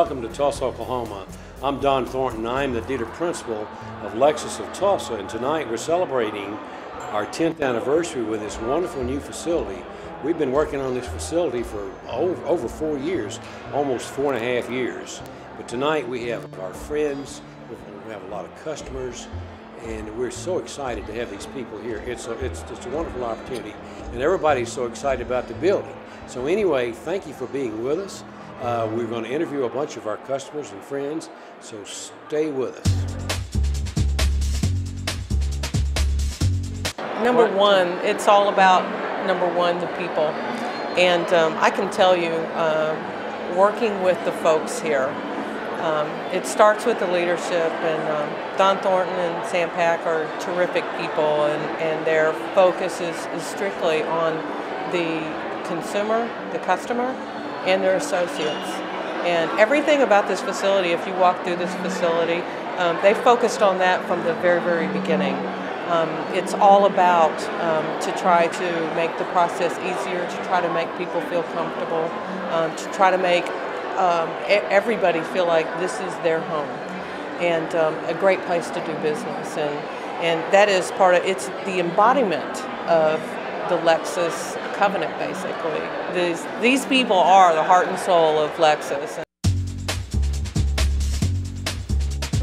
Welcome to Tulsa, Oklahoma. I'm Don Thornton. I'm the dealer principal of Lexus of Tulsa, and tonight we're celebrating our 10th anniversary with this wonderful new facility. We've been working on this facility for over 4 years, almost 4.5 years. But tonight we have our friends, we have a lot of customers, and we're so excited to have these people here. It's just a wonderful opportunity, and everybody's so excited about the building. So anyway, thank you for being with us. We're going to interview a bunch of our customers and friends, so stay with us. Number one, it's all about, number one, the people. And I can tell you, working with the folks here, it starts with the leadership, and Don Thornton and Sam Pack are terrific people, and their focus is strictly on the consumer, the customer, and their associates. And everything about this facility, if you walk through this facility, they focused on that from the very, very beginning. It's all about to try to make the process easier, to try to make people feel comfortable, to try to make everybody feel like this is their home, and a great place to do business. And that is part of, it's the embodiment of the Lexus covenant, basically. These people are the heart and soul of Lexus.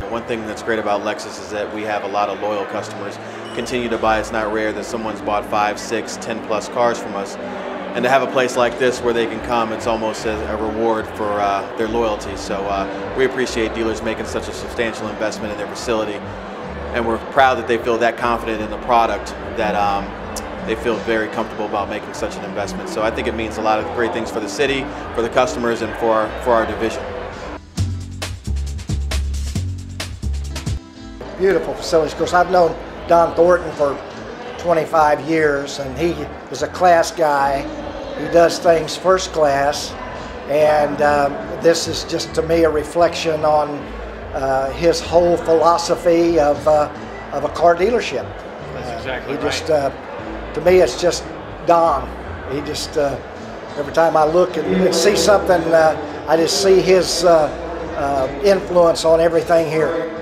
One thing that's great about Lexus is that we have a lot of loyal customers. Continue to buy. It's not rare that someone's bought 5, 6, 10 plus cars from us. And to have a place like this where they can come, it's almost a reward for their loyalty. So we appreciate dealers making such a substantial investment in their facility. And we're proud that they feel that confident in the product that they feel very comfortable about making such an investment. So I think it means a lot of great things for the city, for the customers, and for our division. Beautiful facilities. Of course, I've known Don Thornton for 25 years, and he is a class guy. He does things first class, and this is just, to me, a reflection on his whole philosophy of a car dealership. That's exactly he right. Just, to me, it's just Don. He just, every time I look and see something, I just see his influence on everything here.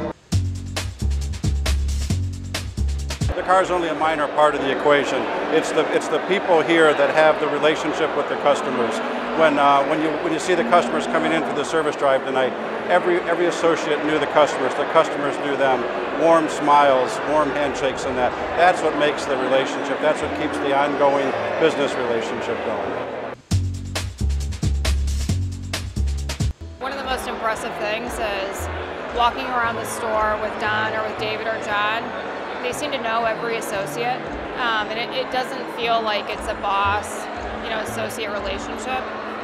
The car is only a minor part of the equation. It's the people here that have the relationship with the customers. When you see the customers coming in for the service drive tonight, every associate knew the customers knew them. Warm smiles, warm handshakes, and that's what makes the relationship. That's what keeps the ongoing business relationship going. One of the most impressive things is walking around the store with Don or with David or John. They seem to know every associate, and it doesn't feel like it's a boss, associate relationship.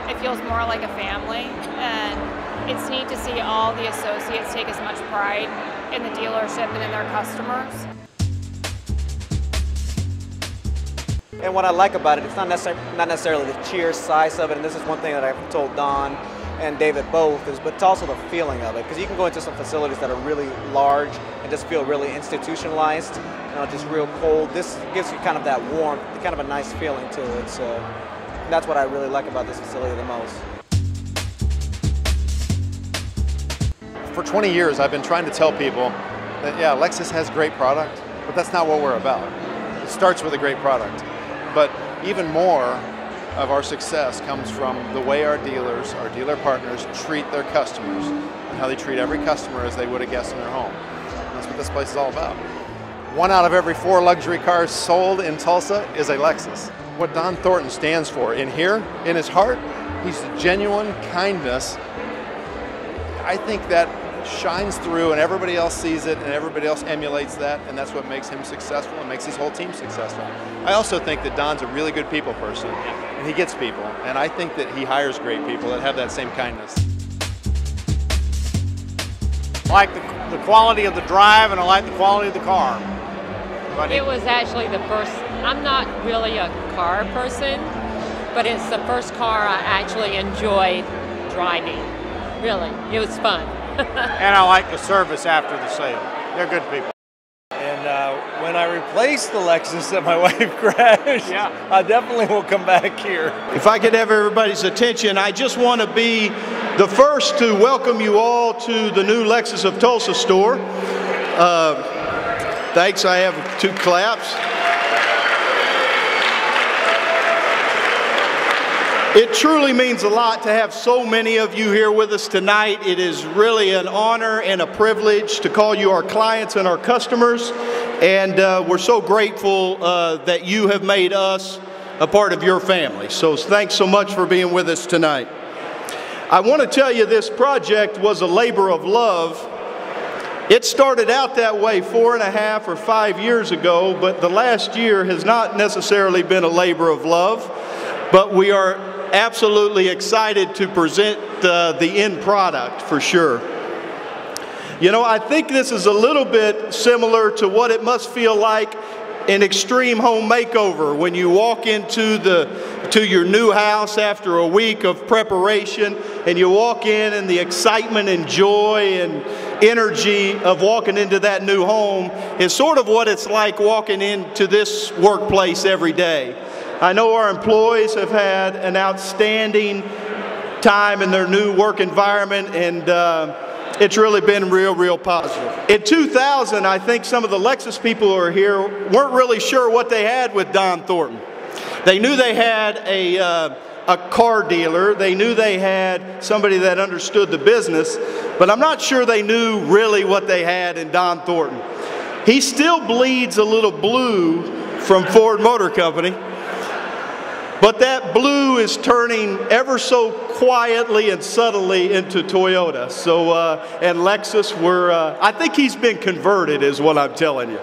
It feels more like a family, and it's neat to see all the associates take as much pride in the dealership and in their customers. And what I like about it, it's not necessarily the cheer size of it, and this is one thing that I've told Don and David both, but it's also the feeling of it, because you can go into some facilities that are really large and just feel really institutionalized, just real cold. This gives you kind of that warmth, kind of a nice feeling to it. So that's what I really like about this facility the most. For 20 years, I've been trying to tell people that, yeah, Lexus has great product, but that's not what we're about. It starts with a great product. But even more of our success comes from the way our dealers, our dealer partners, treat their customers, and how they treat every customer as they would a guest in their home. And that's what this place is all about. 1 out of every 4 luxury cars sold in Tulsa is a Lexus. What Don Thornton stands for in here, in his heart, he's genuine kindness. I think that shines through, and everybody else sees it, and everybody else emulates that, and that's what makes him successful and makes his whole team successful. I also think that Don's a really good people person, and he gets people, and I think that he hires great people that have that same kindness. I like the quality of the drive, and I like the quality of the car. It was actually the first, I'm not really a car person, but it's the first car I actually enjoyed driving. Really, it was fun. And I like the service after the sale. They're good people. And when I replaced the Lexus that my wife crashed, I definitely will come back here. If I could have everybody's attention, I just want to be the first to welcome you all to the new Lexus of Tulsa store. Thanks, I have 2 claps. It truly means a lot to have so many of you here with us tonight. It is really an honor and a privilege to call you our clients and our customers. And we're so grateful that you have made us a part of your family. So thanks so much for being with us tonight. I want to tell you this project was a labor of love. It started out that way 4.5 or 5 years ago, but the last year has not necessarily been a labor of love. But we are absolutely excited to present the end product for sure. You know, I think this is a little bit similar to what it must feel like an extreme home makeover when you walk into your new house after a week of preparation, and you walk in and the excitement and joy and energy of walking into that new home is sort of what it's like walking into this workplace every day. I know our employees have had an outstanding time in their new work environment, and it's really been real positive. In 2000, I think some of the Lexus people who are here weren't really sure what they had with Don Thornton. They knew they had a car dealer. They knew they had somebody that understood the business, but I'm not sure they knew really what they had in Don Thornton. He still bleeds a little blue from Ford Motor Company, but that blue is turning ever so quietly and subtly into Toyota. So, and Lexus, I think he's been converted is what I'm telling you.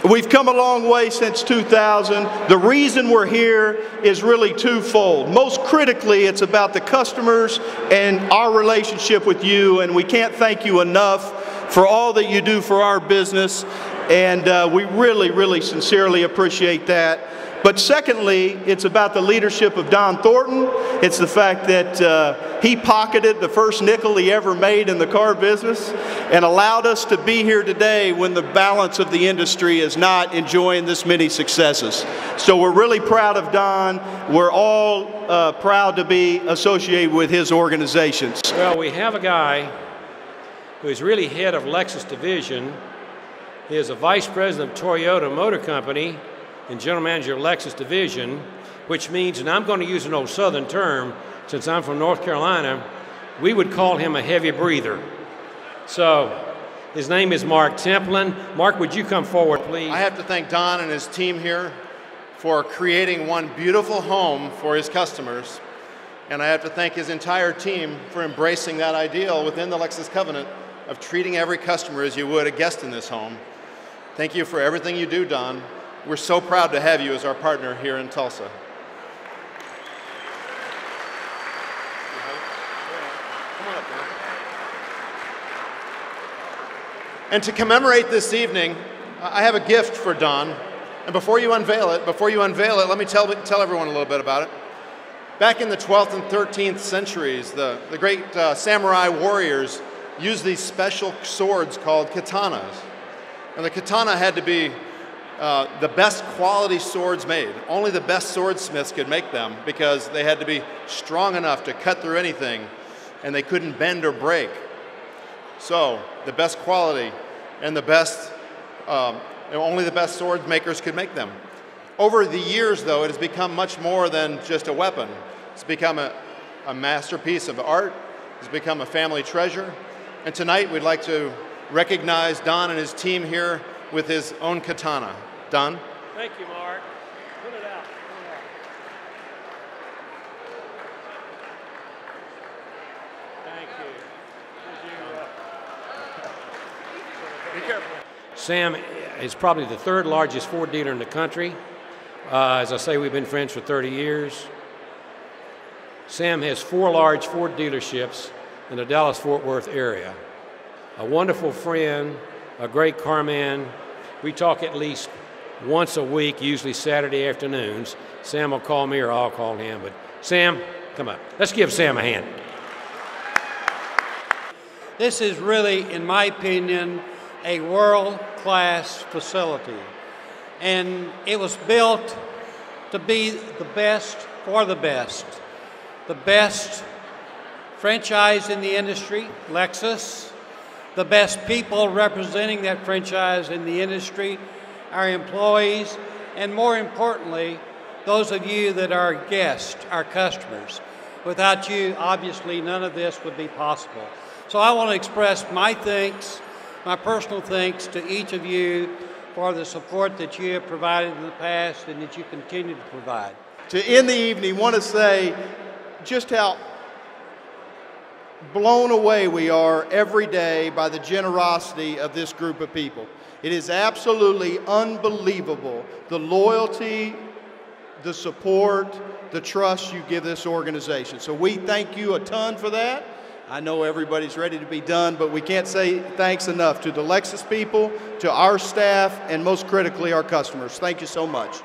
We've come a long way since 2000. The reason we're here is really twofold. Most critically, it's about the customers and our relationship with you, and we can't thank you enough for all that you do for our business. And we really sincerely appreciate that. But secondly, it's about the leadership of Don Thornton. It's the fact that he pocketed the first nickel he ever made in the car business and allowed us to be here today when the balance of the industry is not enjoying this many successes. So we're really proud of Don. We're all proud to be associated with his organizations. Well, we have a guy who is really head of Lexus division. He is a vice president of Toyota Motor Company and general manager of Lexus division, which means, and I'm going to use an old southern term, since I'm from North Carolina, we would call him a heavy breather. So his name is Mark Templin. Mark, would you come forward, please? I have to thank Don and his team here for creating one beautiful home for his customers. And I have to thank his entire team for embracing that ideal within the Lexus Covenant of treating every customer as you would a guest in this home. Thank you for everything you do, Don. We're so proud to have you as our partner here in Tulsa. And to commemorate this evening, I have a gift for Don. And before you unveil it, let me tell everyone a little bit about it. Back in the 12th and 13th centuries, the great samurai warriors used these special swords called katanas. And the katana had to be the best quality swords made. Only the best swordsmiths could make them because they had to be strong enough to cut through anything, and they couldn't bend or break. So the best quality and only the best sword makers could make them. Over the years, though, it has become much more than just a weapon. It's become a masterpiece of art. It's become a family treasure. And tonight we'd like to recognize Don and his team here with his own katana. Don? Thank you, Mark. Put it out. Thank you. Be careful. Sam is probably the third largest Ford dealer in the country. As I say, we've been friends for 30 years. Sam has 4 large Ford dealerships in the Dallas-Fort Worth area. A wonderful friend, a great car man. We talk at least once a week, usually Saturday afternoons. Sam will call me or I'll call him. But Sam, come up. Let's give Sam a hand. This is really, in my opinion, a world-class facility. And it was built to be the best for the best. The best franchise in the industry, Lexus. The best people representing that franchise in the industry, our employees, and more importantly, those of you that are guests, our customers. Without you, obviously, none of this would be possible. So I want to express my thanks, my personal thanks to each of you for the support that you have provided in the past and that you continue to provide. To end the evening, want to say just how blown away we are every day by the generosity of this group of people. It is absolutely unbelievable, the loyalty, the support, the trust you give this organization. So we thank you a ton for that. I know everybody's ready to be done, but we can't say thanks enough to the Lexus people, to our staff, and most critically, our customers. Thank you so much.